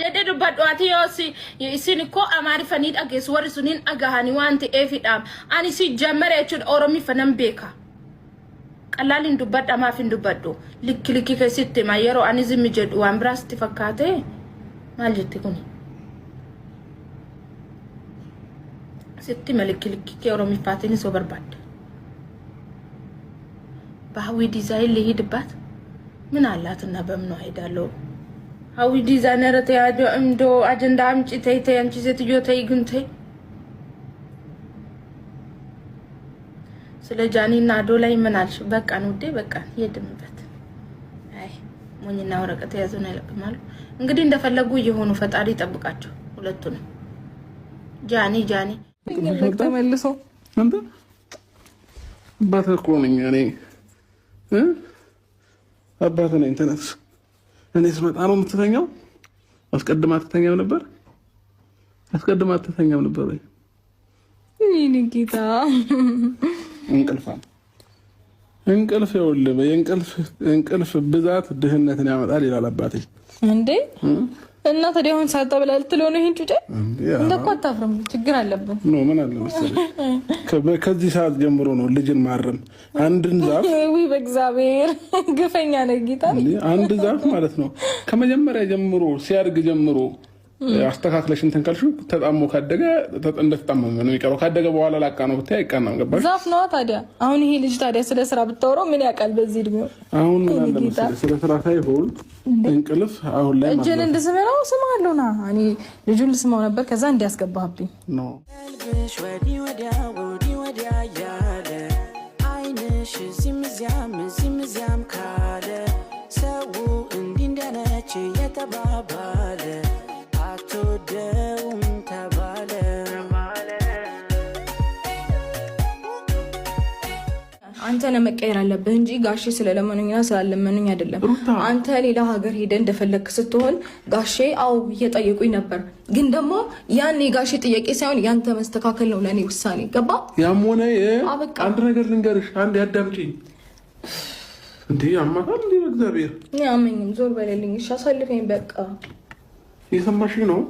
Jede dubbadhu ati isin ko amari fanid ages war sunin agahani wanti efidam ani si jamare chud oromi fanan beka qalalin dubbadha ma fin dubbadhu likki kesitte ma yero ani zimi jedhu wambras tifakate mal jetti kun sitti likki oromi fatini so barbad bahawi design lihidbat ምን አላትና በምን አይዳለው ሃዊ ዲዛይነር ተያጆ እንዶ አጀንዳ አምጪ ተይ አንቺ ሴትዮ ተይ ግን ተይ ስለ ጃኒና ዶላይ ምን አልሽ በቃ ነው ዴ በቃ ይድምበት አይ ሞኝና ወረቀት ያዙና ይለቅማሉ እንግዲህ እንደፈለጉ የሆኑ ፈጣሪ ይጠብቃቸው ሁለቱንም ጃኒ ተመልሶ አንተ ባተኮነኝ እኔ አባቴ ነኝ ተነስ እኔ ስመጣ ነው የምትተኛው አስቀድማ ትተኛው ነበር ወይ እኔ ጌታ እንቅልፍ ይኸውልህ እንቅልፍ ብዛት ድህነትን ያመጣል ይላል አባቴ እንዴ እና ታዲያውን ሳጣብላ ልትለው ነው ይሄን ጩጬ እንደኮ አታፍርም ችግር አለበት ነው ምን አለ መሰለህ ከዚህ ሰዓት ጀምሮ ነው ልጅን ማረም አንድን ዛፍ ወይ በእግዚአብሔር ግፈኛ ነው ጌታ አንድ ዛፍ ማለት ነው ከመጀመሪያ ጀምሮ ሲያድግ ጀምሮ አስተካክለሽ እንትን ካልሽ ተጣሞ ካደገ እንደተጣመመ ነው የሚቀረው ካደገ በኋላ ላቃ ነው ብታይ አይቀናም ገባሽ ዛፍ ነው ታዲያ አሁን ይሄ ልጅ ታዲያ ስለ ስራ ብታወራው ምን ያውቃል በዚህ እድሜው አሁን ምን አለ መሰለህ ስለ ስራ ሳይሆን እንቅልፍ አሁን ላይ ማለት እጄን እንደሰማው ስማለውና እኔ ልጁን ልስማው ነበር ከዛ እንዲያስገባብኝ ነው ያለ አይንሽ ዝምዛም ካለ ሰው እንዲንደነች የተባባለ አትወደውም ተባለ አንተ ነህ መቀየር አለብህ እንጂ ጋሼ ስለለመኑኝና ስላለመኑኝ አይደለም አንተ ሌላ ሀገር ሄደ እንደፈለክ ስትሆን ጋሼ አው እየጠየቁኝ ነበር ግን ደግሞ ያኔ ጋሼ ጥያቄ ሳይሆን ያንተ መስተካከል ነው ለኔ ውሳኔ ገባ ያም ሆነ አንድ ነገር ልንገርሽ አንድ ያዳምጪኝ እንዴ አማካል እንዴ በእግዚአብሔር ያመኝም ዞር በለልኝ እሺ አሳልፈኝ በቃ የሰማሽኝ ነው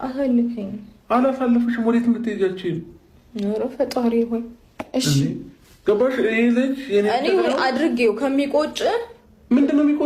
አሳልፈኝ አላሳልፍሽም ወዴት የምትሄጃችን ነው ፈጣሪ ሆይ እሺ ገባሽ ይሄ ልጅ እኔ አድርጌው ከሚቆጭ ምንድነው የሚቆጭ